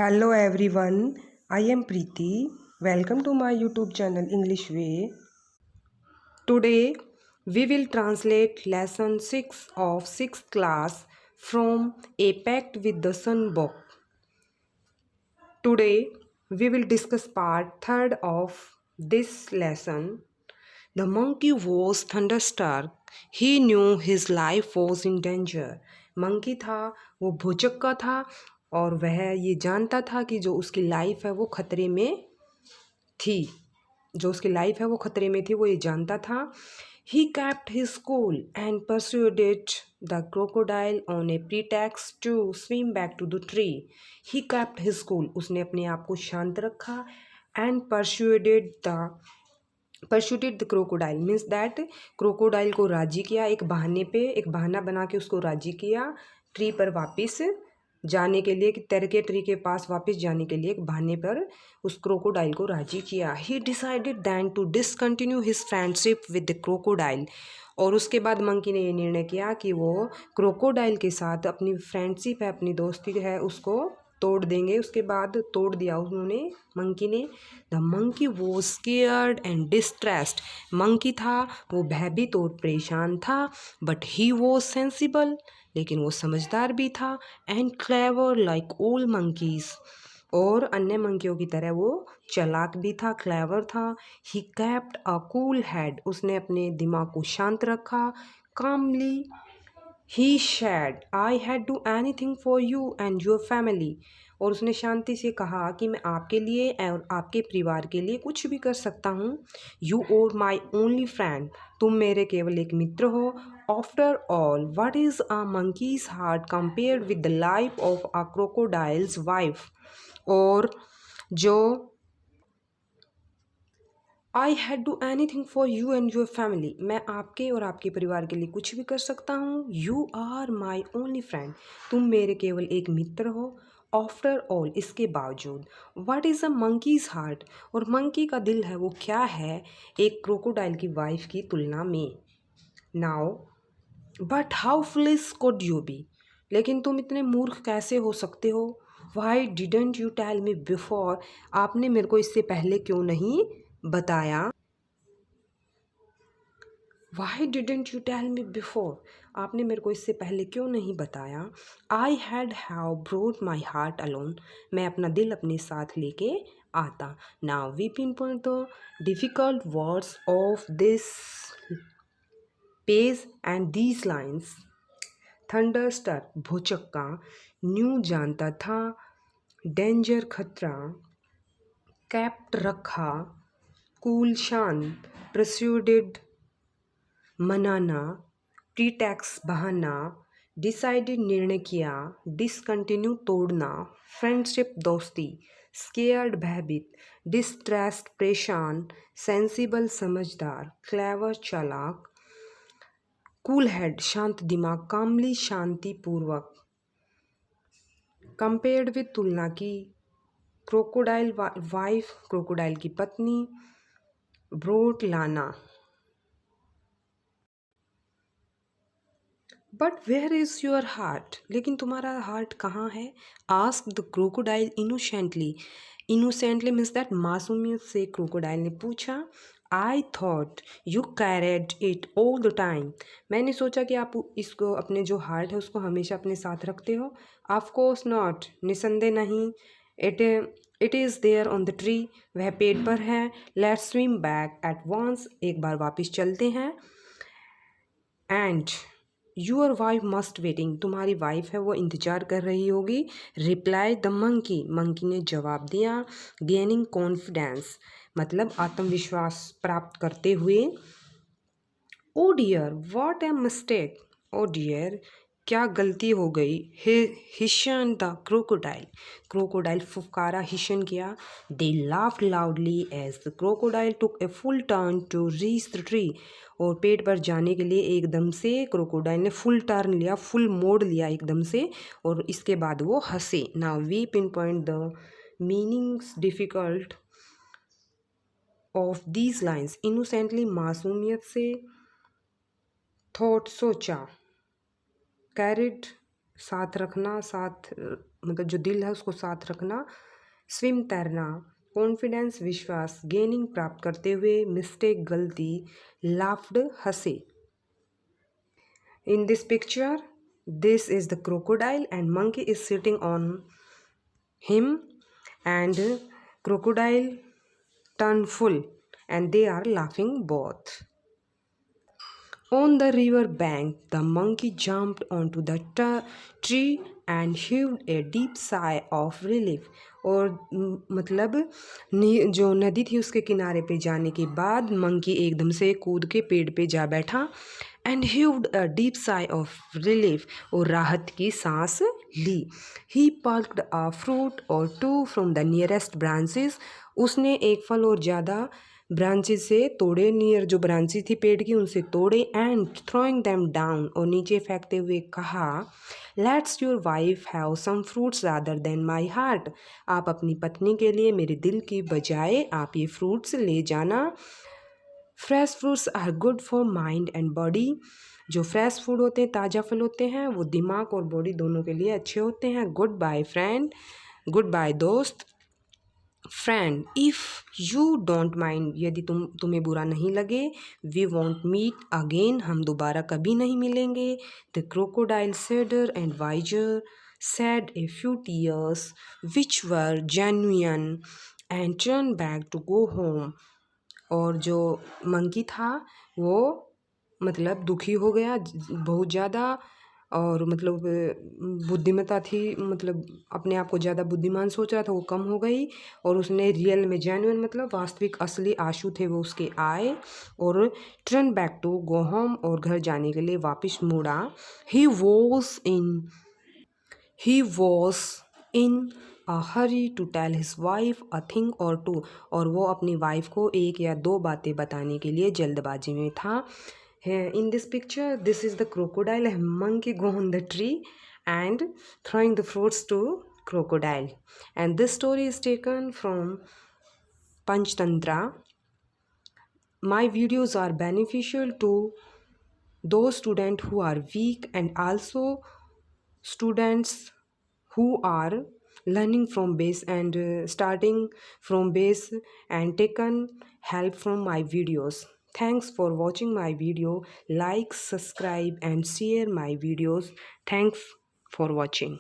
Hello everyone, I am Preeti. Welcome to my YouTube channel English Way. Today we will translate lesson 6 of 6th class from A Pact with the Sun book. Today we will discuss part 3rd of this lesson. The monkey was thunderstruck. He knew his life was in danger. Monkey था, वो भुचक्का था और वह ये जानता था कि जो उसकी लाइफ है वो खतरे में थी। वो ये जानता था। He kept his cool and persuaded the crocodile on a pretext to swim back to the tree. He kept his cool. उसने अपने आप को शांत रखा and persuaded the crocodile means that crocodile को राजी किया, एक बहाना बना के उसको राजी किया ट्री पर वापस जाने के लिए, कि तैर के ट्री के पास वापस जाने के लिए एक बहाने पर उस क्रोकोडाइल को राजी किया। He decided then to discontinue his friendship with the crocodile. और उसके बाद मंकी ने ये निर्णय किया कि वो क्रोकोडाइल के साथ अपनी फ्रेंडशिप है, अपनी दोस्ती है, उसको तोड़ देंगे। उसके बाद तोड़ दिया उन्होंने, मंकी ने। The monkey was scared and distressed. Monkey था, वो भयभीत और परेशान था। बट ही वॉज सेंसिबल, लेकिन वो समझदार भी था। And clever like all monkeys, और अन्य मंकियों की तरह वो चालाक भी था, क्लेवर था। He kept a cool head, उसने अपने दिमाग को शांत रखा। Calmly he said I had do anything for you and your family, और उसने शांति से कहा कि मैं आपके लिए और आपके परिवार के लिए कुछ भी कर सकता हूँ। यू और माई ओनली फ्रेंड, तुम मेरे केवल एक मित्र हो। After all what is a monkeys heart compared with the life of a crocodiles wife, और जो आई had do anything for you and your family, मैं आपके और आपके परिवार के लिए कुछ भी कर सकता हूँ। You are my only friend, तुम मेरे केवल एक मित्र हो। आफ्टर ऑल, इसके बावजूद। What is a monkeys heart, और मंकी का दिल है वो क्या है एक क्रोकोडाइल की वाइफ की तुलना में। Now but how foolish could you be, लेकिन तुम इतने मूर्ख कैसे हो सकते हो। Why didn't you tell me before, आपने मेरे को इससे पहले क्यों नहीं बताया। Why didn't you tell me before, आपने मेरे को इससे पहले क्यों नहीं बताया। I have brought my heart alone, मैं अपना दिल अपने साथ लेके आता। Now we pinpoint the difficult words of this page and these lines. Thunderstruck भूचक्का, न्यू जानता था, डेंजर खतरा, कैप्ट रखा, कूल शांत, प्रस्यूडेड मनाना, प्रीटेक्स बहाना, डिसाइडेड निर्णय किया, डिसकंटिन्यू तोड़ना, फ्रेंडशिप दोस्ती, स्केयर्ड भयभीत, डिस्ट्रेस्ड परेशान, सेंसिबल समझदार, क्लेवर चालाक, कूल हेड शांत दिमाग, कामली शांतिपूर्वक, कंपेयर्ड विद तुलना की, क्रोकोडाइल वाइफ क्रोकोडाइल की पत्नी, ब्रोट लाना। But where is your heart, लेकिन तुम्हारा हार्ट कहाँ है। Ask the crocodile innocently, innocently means that मासूमियत से क्रोकोडाइल ने पूछा। I thought you carried it all the time, मैंने सोचा कि आप इसको, अपने जो हार्ट है उसको हमेशा अपने साथ रखते हो। ऑफ कोर्स नॉट, निसंदेह नहीं। It it is there on the tree, वह पेड़ पर है। Let's swim back at once, एक बार वापस चलते हैं। And your wife must waiting, तुम्हारी वाइफ है वो इंतज़ार कर रही होगी। रिप्लाई द मंकी, मंकी ने जवाब दिया। गेनिंग कॉन्फिडेंस मतलब आत्मविश्वास प्राप्त करते हुए। Oh dear what a mistake, oh dear क्या गलती हो गई। हिशन द क्रोकोडाइल, क्रोकोडाइल फुफकारा, हिशन किया। They laughed loudly as the crocodile took a full turn to reach the tree, और पेड़ पर जाने के लिए एकदम से क्रोकोडाइल ने फुल टर्न लिया, फुल मोड़ लिया एकदम से, और इसके बाद वो हंसे। Now we pinpoint the meanings difficult of these lines. Innocently मासूमियत से, थॉट सोचा, कैरिड साथ रखना, साथ मतलब जो दिल है उसको साथ रखना। स्विम तैरना, कॉन्फिडेंस विश्वास, गेनिंग प्राप्त करते हुए, मिस्टेक गलती, लाफ्ड हंसे। In this picture, this is the crocodile and monkey is sitting on him, and crocodile turn full and they are laughing both. On the river bank, the monkey jumped onto the tree and heaved a deep sigh of relief. और मतलब जो नदी थी उसके किनारे पे जाने के बाद मंकी एकदम से कूद के पेड़ पे जा बैठा and heaved a deep sigh of relief, और राहत की सांस ली। He plucked a fruit or two from the nearest branches, उसने एक फल और ज़्यादा ब्रांचेस से तोड़े, नियर जो ब्रांचेस थी पेड़ की उनसे तोड़े, एंड थ्रोइंग देम डाउन, और नीचे फेंकते हुए कहा, let's your wife have some fruits rather than my heart, आप अपनी पत्नी के लिए मेरे दिल की बजाय आप ये फ्रूट्स ले जाना। Fresh fruits are good for mind and body, जो फ्रेश फूड होते हैं, ताज़ा फल होते हैं, वो दिमाग और बॉडी दोनों के लिए अच्छे होते हैं। Goodbye friend, goodbye दोस्त। Friend, if you don't mind, यदि तुम्हें बुरा नहीं लगे, वी वॉन्ट मीट अगेन, हम दोबारा कभी नहीं मिलेंगे। The crocodile sadder and wiser said a few tears which were genuine and turned back to go home, और जो मंकी था वो मतलब दुखी हो गया बहुत ज़्यादा, और मतलब बुद्धिमत्ता थी, मतलब अपने आप को ज़्यादा बुद्धिमान सोच रहा था, वो कम हो गई, और उसने रियल में जेन्युइन मतलब वास्तविक असली आंसू थे वो उसके आए, और turn back to go home, और घर जाने के लिए वापस मुड़ा। He was in a hurry to tell his wife a thing or two, और वो अपनी वाइफ को एक या दो बातें बताने के लिए जल्दबाजी में था। In this picture, this is the crocodile and monkey go on the tree and throwing the fruits to crocodile. And this story is taken from Panchtantra. My videos are beneficial to those students who are weak and also students who are learning from base and starting from base and taken help from my videos. Thanks for watching my video. Like, subscribe and share my videos. Thanks for watching.